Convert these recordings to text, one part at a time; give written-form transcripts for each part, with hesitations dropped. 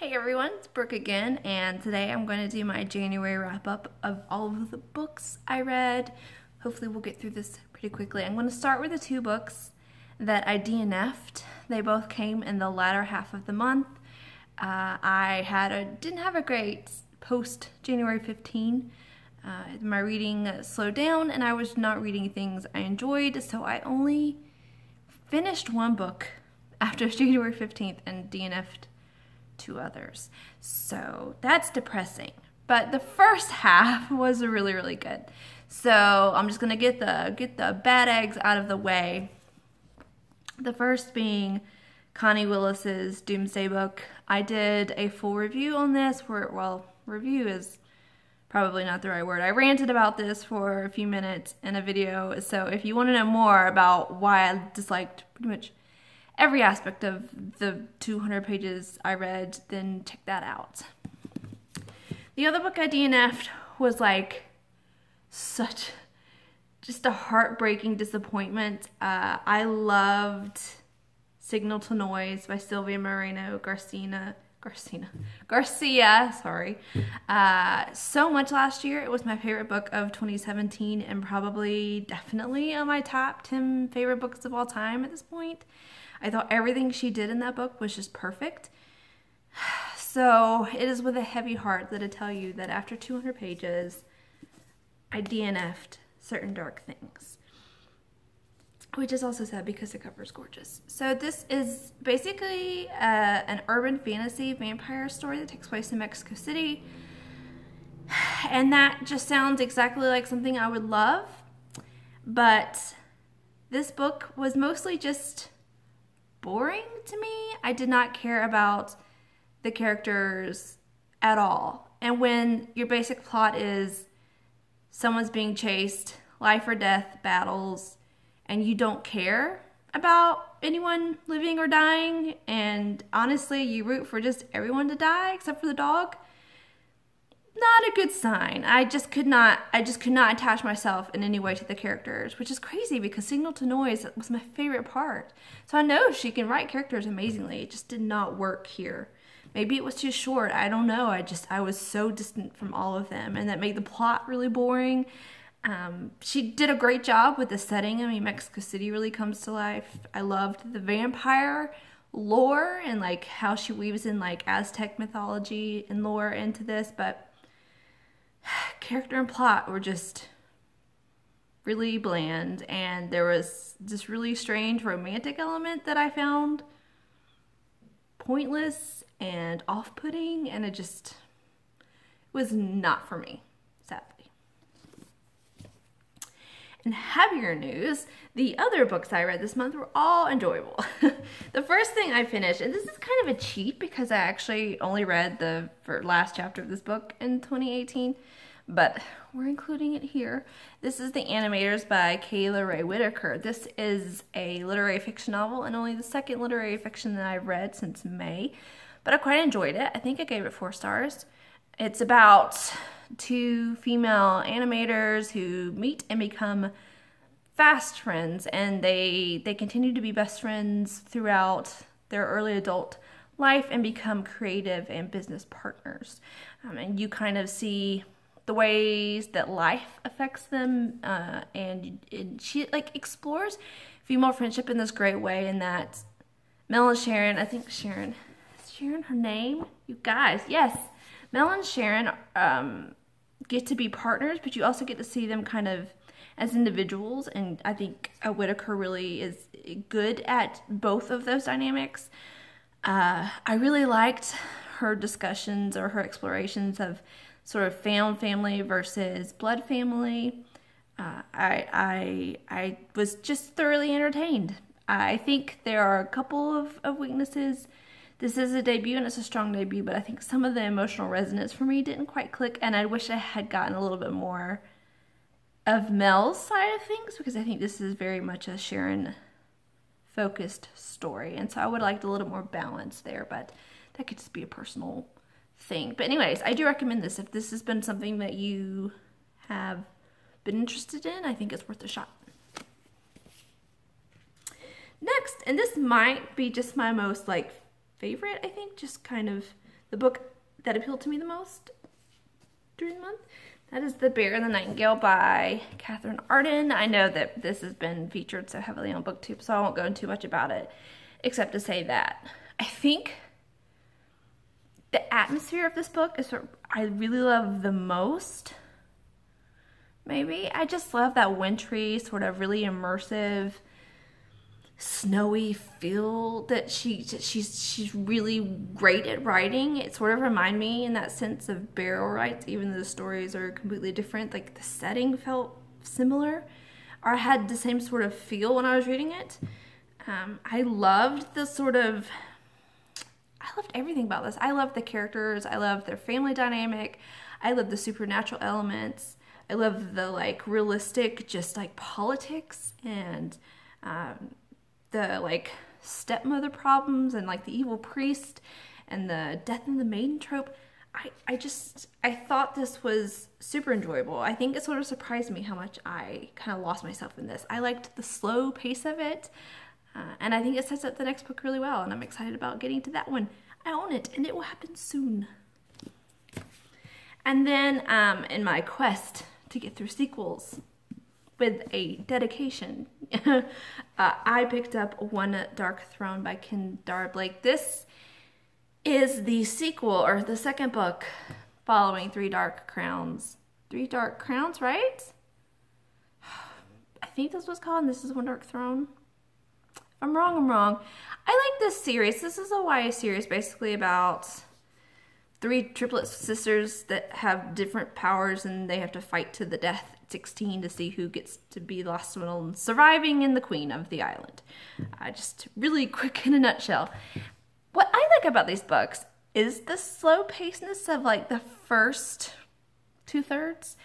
Hey everyone, it's Brooke again, and today I'm going to do my January wrap-up of all of the books I read. Hopefully we'll get through this pretty quickly. I'm going to start with the two books that I DNF'd. They both came in the latter half of the month. Didn't have a great post January 15. My reading slowed down and I was not reading things I enjoyed, so I only finished one book after January 15th and DNF'd two others. So that's depressing. But the first half was really good. So I'm just gonna get the bad eggs out of the way. The first being Connie Willis's Doomsday book. I did a full review on this review is probably not the right word. I ranted about this for a few minutes in a video. So if you want to know more about why I disliked pretty much every aspect of the 200 pages I read, then check that out. The other book I DNF'd was like just a heartbreaking disappointment. I loved Signal to Noise by Sylvia Moreno Garcia, sorry. So much last year. It was my favorite book of 2017 and definitely on my top 10 favorite books of all time at this point. I thought everything she did in that book was just perfect. So it is with a heavy heart that I tell you that after 200 pages, I DNF'd Certain Dark Things. Which is also sad because the cover is gorgeous. So this is basically an urban fantasy vampire story that takes place in Mexico City. And that just sounds exactly like something I would love. But this book was mostly just boring to me. I did not care about the characters at all. And when your basic plot is someone's being chased, life or death battles, and you don't care about anyone living or dying, and honestly you root for just everyone to die except for the dog, not a good sign. I just could not attach myself in any way to the characters, which is crazy because Signal to Noise was my favorite part. So I know she can write characters amazingly. It just did not work here. Maybe it was too short. I don't know. I was so distant from all of them, and that made the plot really boring. She did a great job with the setting. I mean, Mexico City really comes to life. I loved the vampire lore and like how she weaves in like Aztec mythology and lore into this, but character and plot were just really bland, and there was this really strange romantic element that I found pointless and off-putting, and it just was not for me, sadly. In happier news, the other books I read this month were all enjoyable. The first thing I finished, and this is kind of a cheat because I actually only read the last chapter of this book in 2018, but we're including it here. This is The Animators by Kayla Ray Whitaker. This is a literary fiction novel and only the second literary fiction that I've read since May, but I quite enjoyed it. I think I gave it 4 stars. It's about 2 female animators who meet and become fast friends, and they continue to be best friends throughout their early adult life and become creative and business partners. And you kind of see the ways that life affects them, and she like explores female friendship in this great way, in that Mel and Sharon, I think Sharon, is Sharon her name? You guys, yes. Mel and Sharon get to be partners, but you also get to see them kind of as individuals, and I think Whitaker really is good at both of those dynamics. I really liked her discussions or her explorations of sort of found family versus blood family. I was just thoroughly entertained. I think there are a couple of weaknesses. This is a debut and it's a strong debut, but I think some of the emotional resonance for me didn't quite click, and I wish I had gotten a little bit more of Mel's side of things, because I think this is very much a Sharon focused story, and so I would have liked a little more balance there, but that could just be a personal thing. But anyways, I do recommend this. If this has been something that you have been interested in, I think it's worth a shot. Next, and this might be just my most like favorite, I think, just kind of the book that appealed to me the most during the month. That is The Bear and the Nightingale by Catherine Arden. I know that this has been featured so heavily on BookTube, so I won't go into too much about it, except to say that I think the atmosphere of this book is what I really love the most. Maybe. I just love that wintry, sort of really immersive, snowy feel that she's really great at writing. It sort of reminded me in that sense of Barrel Rights, even though the stories are completely different. Like the setting felt similar, or I had the same sort of feel when I was reading it. I loved the sort of, I loved everything about this. I loved the characters. I loved their family dynamic. I loved the supernatural elements. I love the like realistic, just like politics and the like stepmother problems and like the evil priest and the death in the maiden trope. I thought this was super enjoyable. I think it sort of surprised me how much I kind of lost myself in this. I liked the slow pace of it, and I think it sets up the next book really well, and I'm excited about getting to that one. I own it, and it will happen soon. And then in my quest to get through sequels with a dedication, I picked up One Dark Throne by Kendare Blake. This is the sequel, or the second book following Three Dark Crowns. Three Dark Crowns, right? I think that's what it's called, and this is One Dark Throne. If I'm wrong, I'm wrong. I like this series. This is a YA series basically about three triplet sisters that have different powers, and they have to fight to the death at 16 to see who gets to be the last one surviving and the queen of the island. Just really quick in a nutshell. What I like about these books is the slow pacedness of like the first 2/3.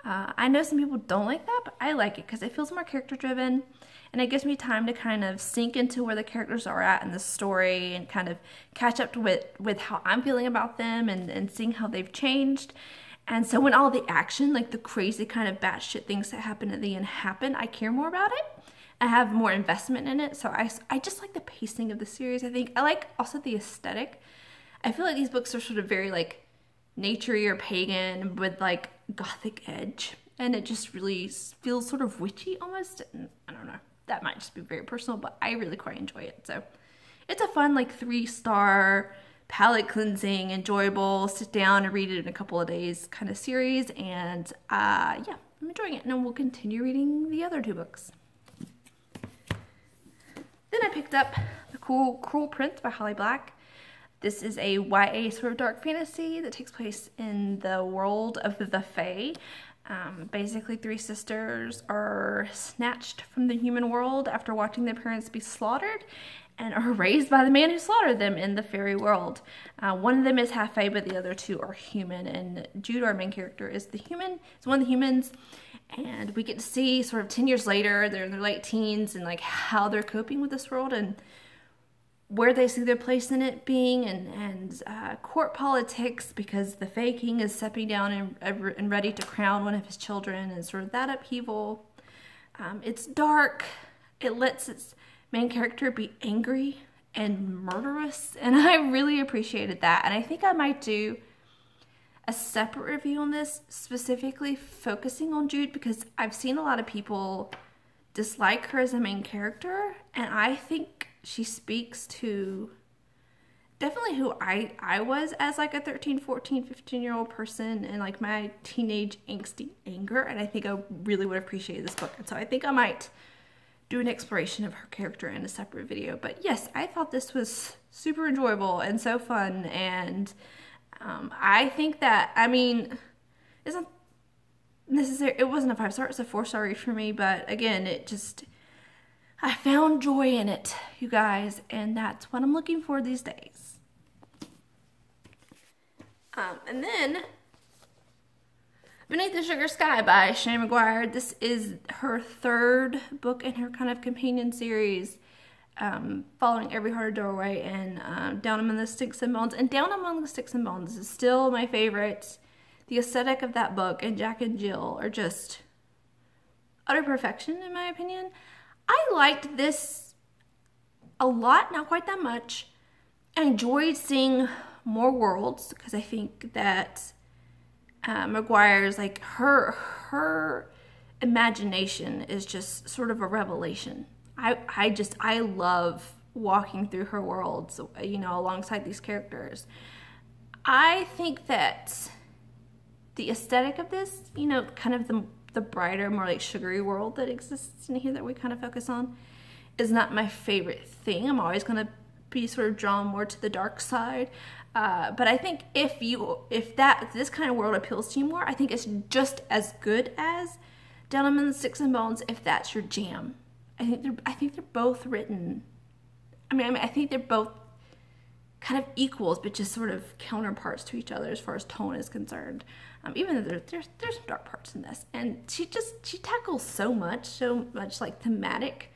I know some people don't like that, but I like it because it feels more character driven, and it gives me time to kind of sink into where the characters are at in the story and kind of catch up to with how I'm feeling about them and seeing how they've changed. And so when all the action, like the crazy kind of batshit things that happen at the end happen, I care more about it. I have more investment in it. So I just like the pacing of the series. I think I like also the aesthetic. I feel like these books are sort of very like naturey or pagan with like gothic edge, and it just really feels sort of witchy almost. And I don't know, that might just be very personal, but I really quite enjoy it. So it's a fun like 3-star palate cleansing, enjoyable, sit down and read it in a couple of days kind of series. And yeah, I'm enjoying it, and then we'll continue reading the other 2 books. Then I picked up The Cruel Prince by Holly Black. This is a YA sort of dark fantasy that takes place in the world of the Fae. Basically, 3 sisters are snatched from the human world after watching their parents be slaughtered and are raised by the man who slaughtered them in the fairy world. One of them is half Fae, but the other 2 are human, and Jude, our main character, is one of the humans. And we get to see sort of 10 years later, they're in their late teens, and like how they're coping with this world and where they see their place in it being, and court politics, because the Fae King is stepping down and ready to crown one of his children, and sort of that upheaval. It's dark. It lets its main character be angry and murderous, and I really appreciated that. And I think I might do a separate review on this, specifically focusing on Jude, because I've seen a lot of people dislike her as a main character, and I think she speaks to definitely who I was as like a 13, 14, 15-year-old person, and like my teenage angsty anger, and I think I really would appreciate this book. And so I think I might do an exploration of her character in a separate video. But yes, I thought this was super enjoyable and so fun, and I think that, I mean, it's not necessary, it wasn't a 5-star, it's a 4-star read for me, but again, I found joy in it, you guys, and that's what I'm looking for these days. And then, Beneath the Sugar Sky by Shane McGuire. This is her 3rd book in her kind of companion series, following Every Heart a Doorway and Down Among the Sticks and Bones. And Down Among the Sticks and Bones is still my favorite. The aesthetic of that book and Jack and Jill are just utter perfection, in my opinion. I liked this a lot, not quite that much. I enjoyed seeing more worlds, because I think that McGuire's, like, her imagination is just sort of a revelation. I love walking through her worlds, you know, alongside these characters. I think that the aesthetic of this, you know, kind of the brighter, more like sugary world that exists in here that we kind of focus on, is not my favorite thing. I'm always going to be sort of drawn more to the dark side. But I think if this kind of world appeals to you more, I think it's just as good as Denim and Sticks and Bones if that's your jam. I think they're both written. I think they're both kind of equals, but just sort of counterparts to each other as far as tone is concerned. Even though there's some dark parts in this, and she tackles so much like thematic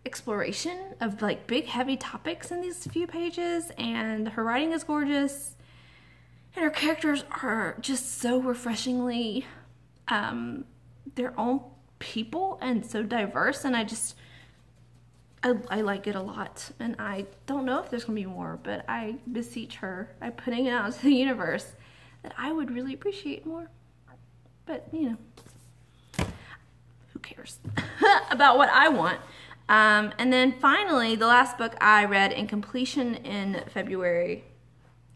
exploration of like big heavy topics in these few pages, and her writing is gorgeous, and her characters are just so refreshingly their own people and so diverse, and I like it a lot, and I don't know if there's gonna be more, but I beseech her by putting it out into the universe that I would really appreciate more. But you know, who cares about what I want? And then finally, the last book I read in completion in February,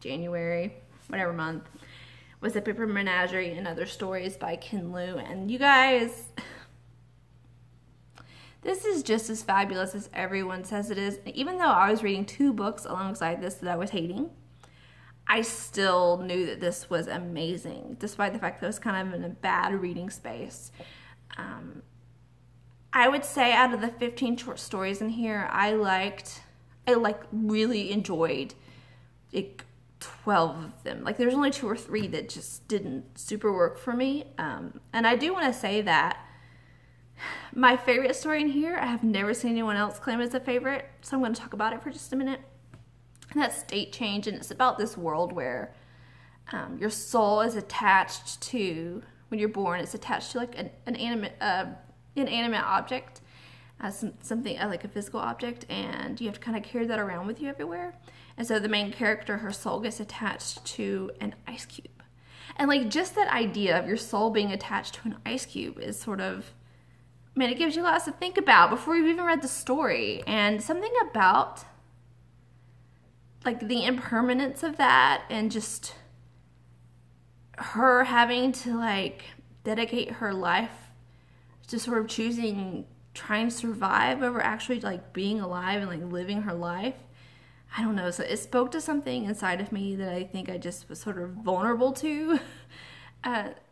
January, whatever month, was The Paper Menagerie and Other Stories by Ken Liu. And you guys, this is just as fabulous as everyone says it is. Even though I was reading 2 books alongside this that I was hating, I still knew that this was amazing, despite the fact that it was kind of in a bad reading space. I would say out of the 15 short stories in here, I really enjoyed like 12 of them. Like there's only 2 or 3 that just didn't super work for me. And I do want to say that my favorite story in here, I have never seen anyone else claim as a favorite, so I'm going to talk about it for just a minute. And that's State Change, and it's about this world where your soul is attached to, when you're born, it's attached to like an inanimate object, something like a physical object, and you have to kind of carry that around with you everywhere. And so the main character, her soul gets attached to an ice cube. And like just that idea of your soul being attached to an ice cube is sort of, man, it gives you lots to think about before you've even read the story. And something about like the impermanence of that, and just her having to like dedicate her life to sort of trying to survive over actually like being alive and like living her life. I don't know, so it spoke to something inside of me that I think I just was sort of vulnerable to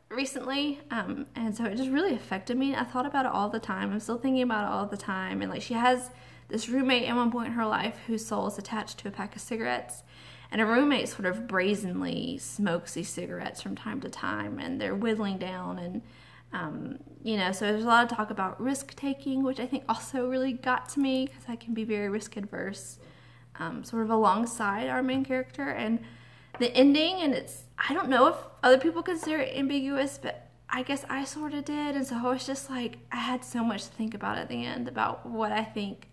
recently, and so it just really affected me. I thought about it all the time. I'm still thinking about it all the time. And like she has this roommate at one point in her life whose soul is attached to a pack of cigarettes, and her roommate sort of brazenly smokes these cigarettes from time to time, and they're whittling down, and you know, so there's a lot of talk about risk taking, which I think also really got to me because I can be very risk adverse, sort of alongside our main character. And the ending, and I don't know if other people consider it ambiguous, but I guess I sort of did. And so I was just like, I had so much to think about at the end about what I think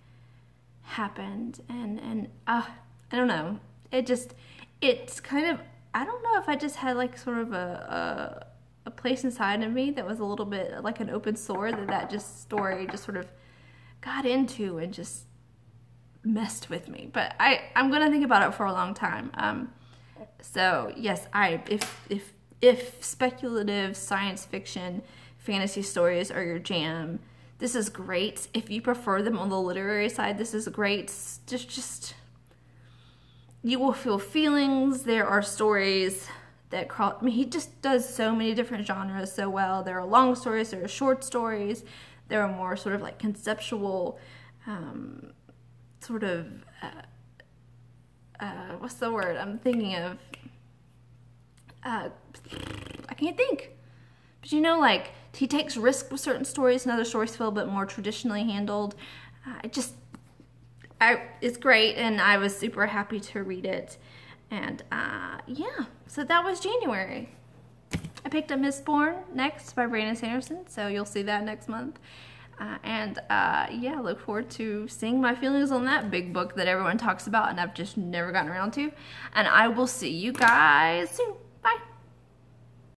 happened. And I don't know. It's kind of, I don't know if I just had like sort of a place inside of me that was a little bit like an open sore that story just sort of got into and just messed with me. But I'm gonna think about it for a long time. So yes, if speculative science fiction fantasy stories are your jam, this is great. If you prefer them on the literary side, this is great. Just you will feel feelings. There are stories that he just does so many different genres so well. There are long stories, there are short stories, there are more sort of like conceptual, sort of, what's the word I'm thinking of? I can't think. But you know, like, he takes risks with certain stories, and other stories feel a bit more traditionally handled. It's great, and I was super happy to read it. And yeah, so that was January. I picked up Mistborn next by Brandon Sanderson, so you'll see that next month. Yeah, look forward to seeing my feelings on that big book that everyone talks about and I've just never gotten around to. And I will see you guys soon.